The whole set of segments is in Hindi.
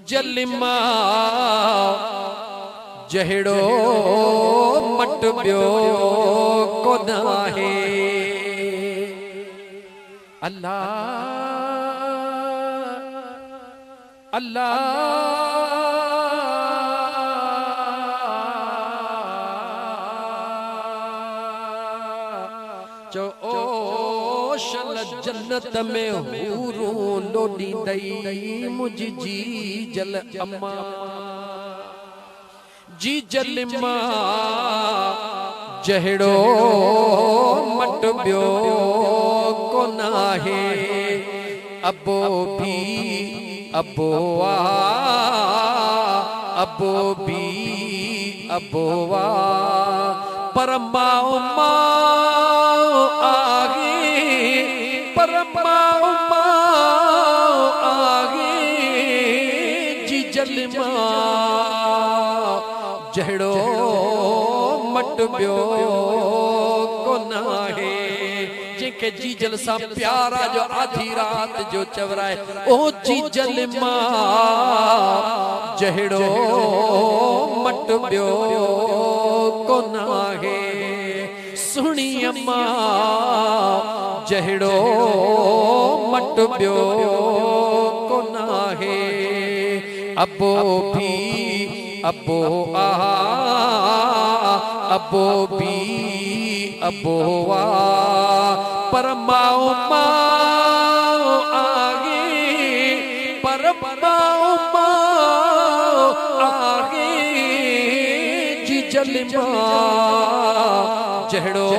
जलिमा जहिड़ो मट ॿियो कोन आहे। अल्लाह अल्लाह जो ओशन जन्नत में हूरूं लोडी दई मुझी जी जल अम्मा जी जलिमा जहिड़ो मट ॿियो कोन आहे। अबो भी अबो आ अबो भी अबो आ पर माओ माओ आगे पर माओ माओ आगे जी जलिमा जहिड़ो मट ॿियो कोन आहे। जंहिंखे जी जल सां प्यारा जो आधी रात जो चवराए ओ जी जलिमा जहिड़ो मट ॿियो कोन आहे। सुहिणी अम्मा जहिड़ो मट ॿियो कोन आहे। अबो भी अबो आ अबो भी अबो आ पर माओ माओ आगे पर माओ माओ आगे जी जलिमा जहिड़ो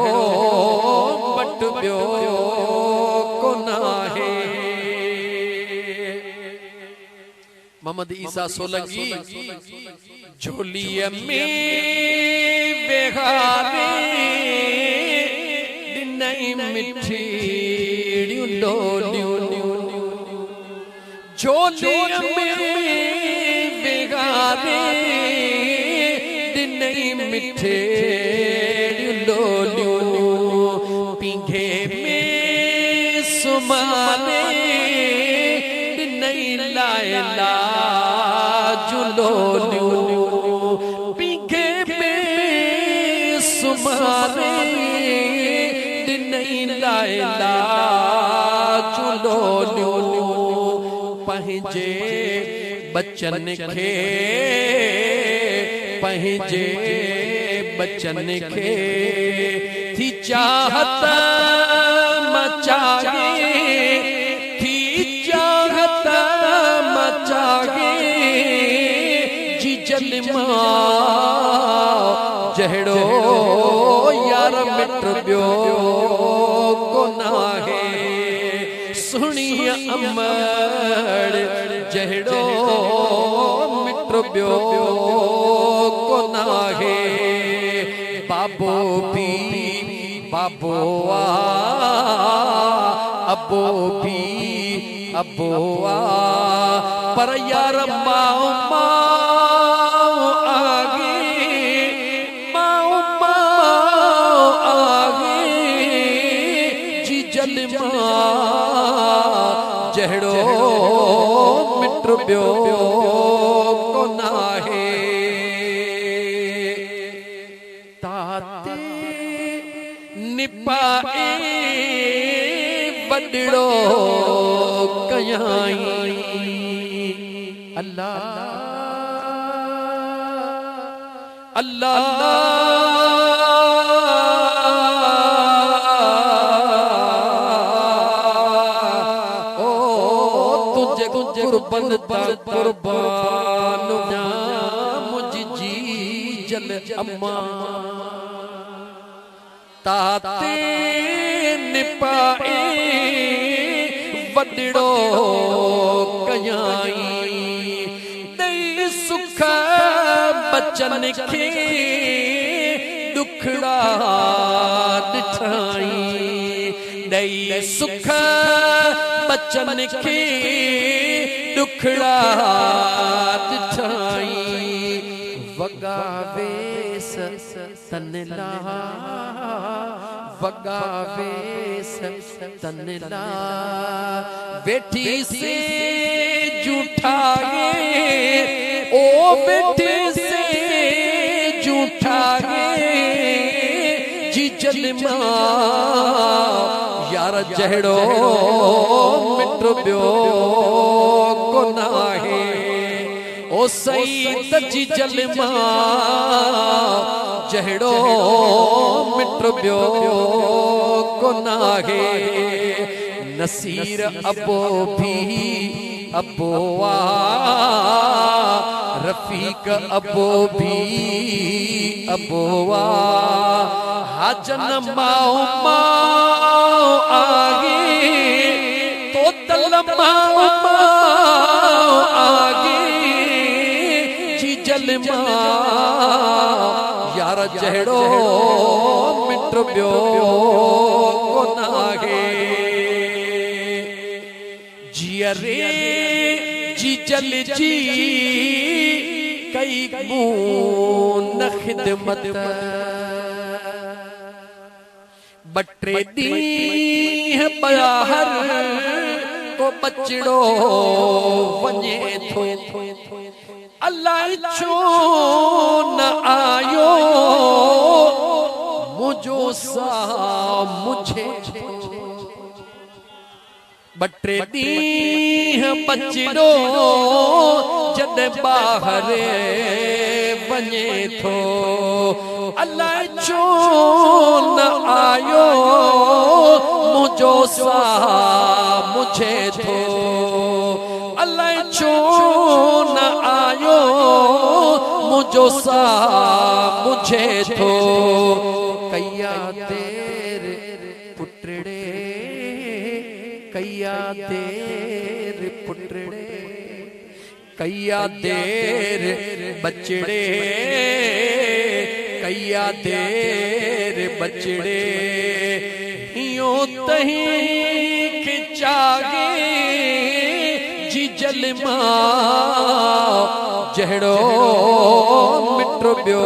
मट ॿियो कोन आहे। मोहम्मद ईसा सोलंकी झोलीअ में बेगारे ॾिनई मिठिड़ियूं लोलियूं झोलीअ में बेगारे ॾिनई मिठिड़ियूं लोलियूं पींघे में सुमारे ॾिनई लायला जुलोलियूं पींघे में सुमारे ॾिनई लायला जुलोलियूं पंहिंजे बचन खे पंहिंजे बचन खे थी चाहत मचागे थी चाहत मचागे जी जलिमा जहिड़ो यार मिट ॿियो कोन आहे। सुहिणी अमड़ जहिड़ो मिट ॿियो कोन आहे। बाबो भी बाबो आ अबो भी अबो आ पर यार माओ माओ आगे माओ माओ आगे जी जलिमा जहिड़ो मिट ॿियो कोन आहे। ताते निपाए वॾड़ो कयाई अल्लाह अल्लाह ओ तुझे कुर्बान कुर्बान मुझी जी जल अम्मा ताते निपाए वॾड़ो कयाई दई सुख बचन खे दुखड़ा ॾिठाई दई सुख बचन खे दुखड़ा ॾिठाई वगावेस तन ला वगावेस तन ला बेटी से जूठाए बेटे से जूठा गे जी जलमा यार जहड़ो मिट बियो को नाहे ओ सईद जी जलमा जहड़ो मिट बियो को नाहे नसीर अबो भी अबोआ रफीक अबो भी अबोआ हाजन माओ माओ आगे तो तल माओ माओ आगे जी जलमा यार जहड़ो मिट बियो को नागे जियरे जी जल जी कई मून खिदमत बटरे दी बयाहर को बचड़ो वने थो अल्लाह छो न आयो मुझो सा मुझे बटरे दी बचड़ो जद बाहर वने थो अल्लाह छो न आयो मुझो सा मुझे थो अल्लाह छो न आयो मुझो सा मुझे थो कैया तेरे पुटड़े कैया देर पुटड़े कैया देर बचड़े कैया देर बचड़े यो तहीं खिंचागे जी जलमा जहड़ो मिट बियो